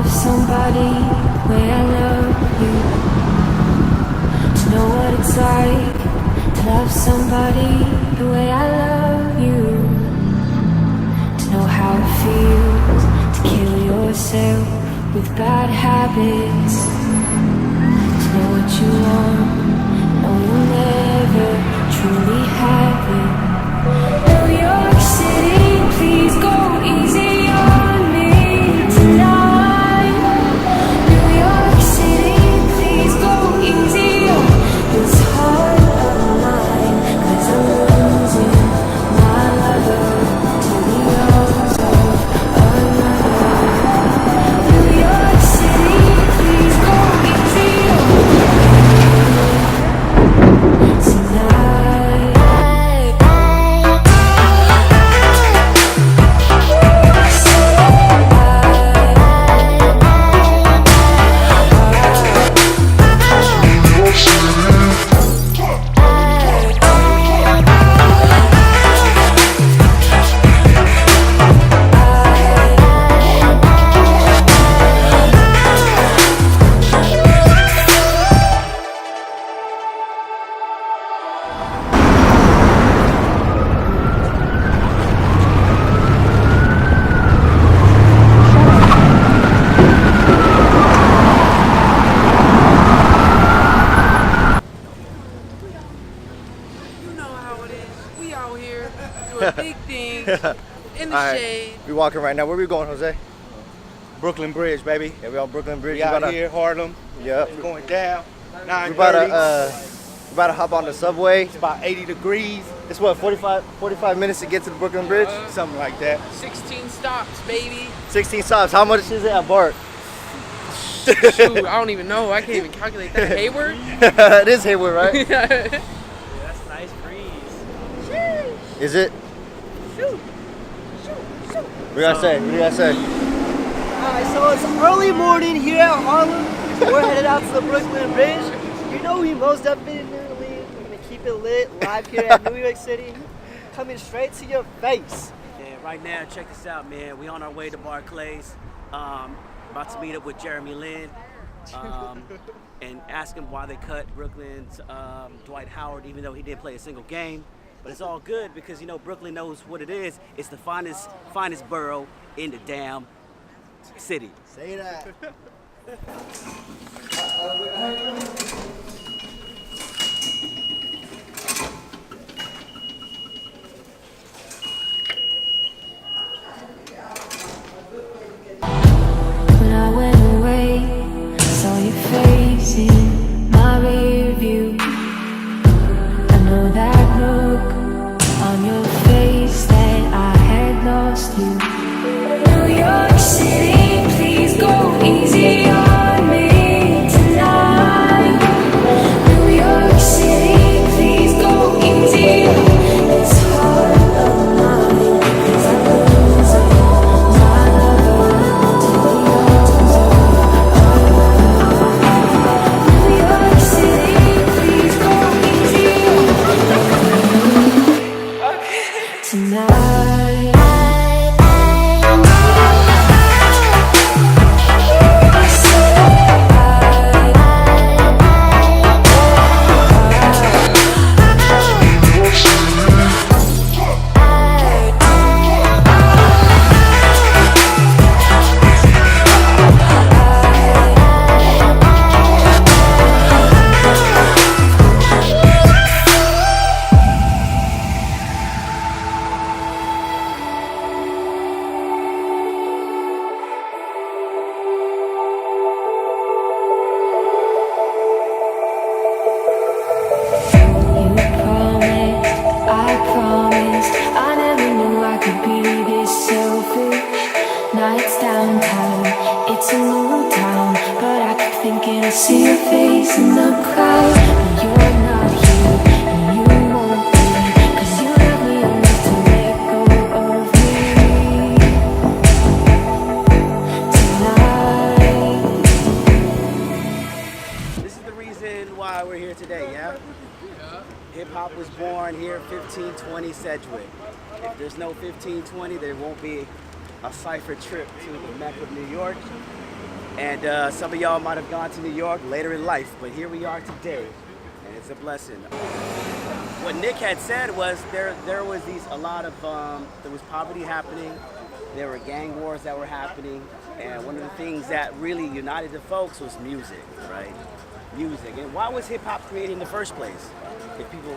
love somebody the way I love you. To know what it's like to love somebody the way I love you. To know how it feels to kill yourself with bad habits. To know what you want, know you'll never truly have it. New York City, please go easy on me tonight. New York City, please go easy on this heart of mine. 'Cause I'm losing my lover to the arms of another. New York City, please go easy on me tonight. Big things in the shade. We walking right now. Where we going, Jose? Brooklyn Bridge, baby. Yeah, we on Brooklyn Bridge. We out here, Harlem. Yeah. It's going down. We 9:30. about to hop on the subway. It's about 80 degrees. It's what, 45 minutes to get to the Brooklyn Bridge? Something like that. 16 stops, baby. 16 stops. How much is it at BART? Shoot, I don't even know. I can't even calculate that. Hayward? It is Hayward, right? Yeah. That's a nice breeze. Is it? Shoot. What do you gotta say? What do you gotta say? Alright, so it's early morning here at Harlem. We're headed out to the Brooklyn Bridge. You know we most definitely we're gonna keep it lit live here at New York City. Coming straight to your face. Yeah, right now, check this out, man. We on our way to Barclays. About to meet up with Jeremy Lin and ask him why they cut Brooklyn's Dwight Howard, even though he didn't play a single game. But it's all good because, you know, Brooklyn knows what it is. It's the finest borough in the damn city. Say that. When I went away, I saw your face in my rear view. I know that look on your face that I had lost you. New York City, please go easy on me tonight. New York City, please go easy on this heart of mine. 'Cause I'm losing my lover to the arms of another. New York City, please go easy on me tonight. Nights downtown, it's a new town, but I keep thinking I see your face in the crowd. But you're not here, and you won't be, 'cause you love me enough to let go of me tonight. This is the reason why we're here today, yeah? Hip-hop was born here, 1520 Sedgwick. If there's no 1520, there won't be a CIPHER trip to the Mecca of New York. And some of y'all might have gone to New York later in life, but here we are today, and it's a blessing. What Nick had said was there was a lot of there was poverty happening, there were gang wars that were happening, and one of the things that really united the folks was music, right? Music. And why was hip hop created in the first place? If people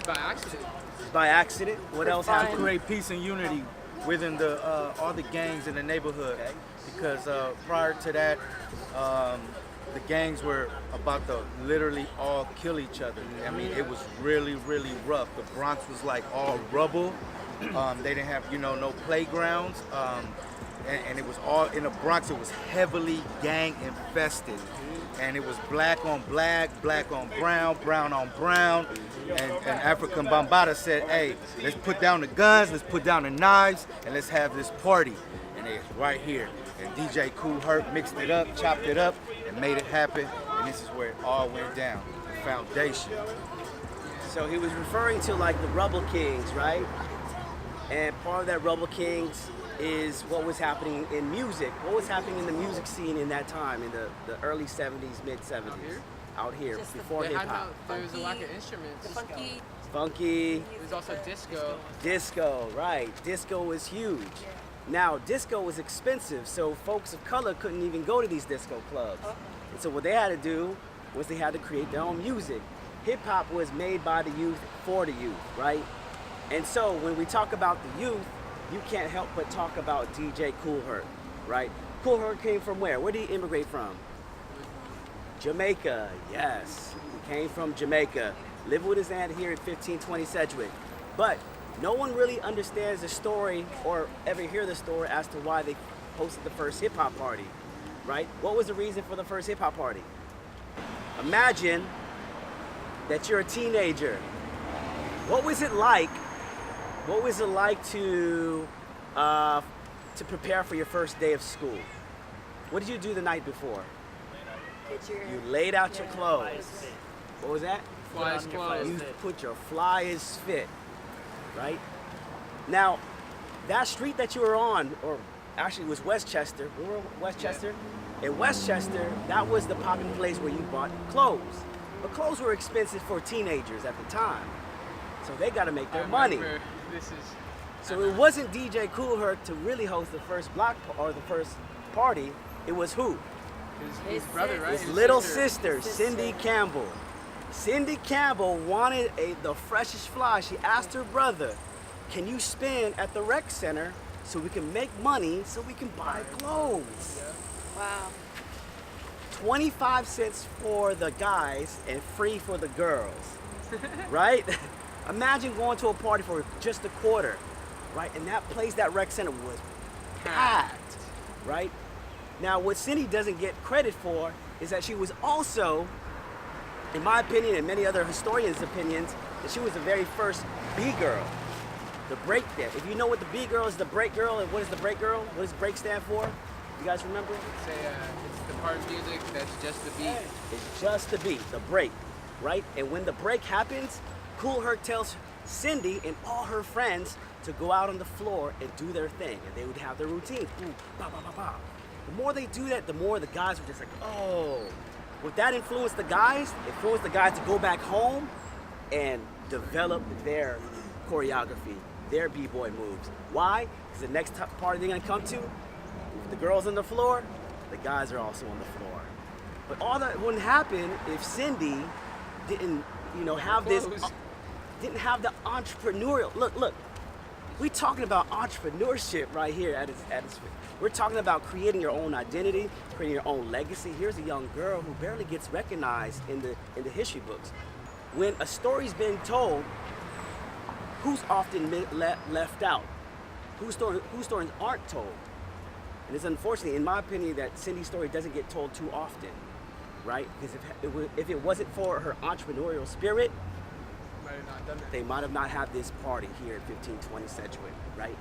By accident. by accident, what else To happened? create peace and unity within the all the gangs in the neighborhood. Okay. Because prior to that, the gangs were about to literally all kill each other. I mean, it was really, really rough. The Bronx was like all rubble. They didn't have, no playgrounds. And it was all in the Bronx. It was heavily gang infested. And it was black on black, black on brown, brown on brown. And African Bambaataa said, hey, let's put down the guns, let's put down the knives, and let's have this party. And it's right here. And DJ Kool Herc mixed it up, chopped it up, and made it happen. And this is where it all went down, the foundation. So he was referring to like the Rubble Kings, right? And part of that Rubble Kings is what was happening in music. What was happening in the music scene in that time, in the early 70s, mid 70s? Out here, Just the- before They hip had hop. there was a lack of instruments. Funky. Funky, There's also disco. disco, right. Disco was huge. Now, disco was expensive, so folks of color couldn't even go to these disco clubs. And so what they had to do was they had to create their own music. Hip hop was made by the youth for the youth, right? And so when we talk about the youth, you can't help but talk about DJ Kool Herc, right? Kool Herc came from where? Where did he immigrate from? Jamaica, yes. He came from Jamaica. Lived with his aunt here at 1520 Sedgwick. But no one really understands the story or ever hear the story as to why they hosted the first hip hop party, right? What was the reason for the first hip hop party? Imagine that you're a teenager. What was it like? What was it like to prepare for your first day of school? What did you do the night before? Get your You laid out your clothes. What was that? Flyest clothes. You put your flyest fit, right? Now, that street that you were on, or actually it was Westchester. Remember Westchester? In Westchester, that was the popping place where you bought clothes. But clothes were expensive for teenagers at the time. So they got to make their money. This is. So it wasn't DJ Kool Herc to really host the first or the first party. It was who? His brother, right? His little sister, Cindy Campbell. Cindy Campbell wanted the freshest fly. She asked her brother, can you spend at the rec center so we can make money so we can buy clothes? wow. 25 cents for the guys and free for the girls, right? Imagine going to a party for just a quarter, right? And that place, that rec center was packed, right? Now, what Cindy doesn't get credit for is that she was also, in my opinion and many other historians' opinions, that she was the very first B-girl, the break dance. If you know what the B-girl is, the break girl, and what is the break girl? What does break stand for? You guys remember? Say, it's the part of music that's just the beat. It's just the beat, the break, right? And when the break happens, Kool Herc tells Cindy and all her friends to go out on the floor and do their thing. And they would have their routine. Boom, ba, ba, ba, ba. The more they do that, the more the guys were just like, oh. Would that influence the guys? Influence the guys to go back home and develop their choreography, their b-boy moves. Why? Because the next party they're gonna come to, if the girls on the floor, the guys are also on the floor. But all that wouldn't happen if Cindy didn't, have this, Clothes. didn't have the entrepreneurial. Look, we're talking about entrepreneurship right here at its. We're talking about creating your own identity, creating your own legacy. Here's a young girl who barely gets recognized in the history books. When a story's being told, who's often left out? Whose stories aren't told? And it's unfortunately, in my opinion, that Cindy's story doesn't get told too often, right? Because if it wasn't for her entrepreneurial spirit, Might have not done that. they might have not had this party here at 1520 Sedgwick, right?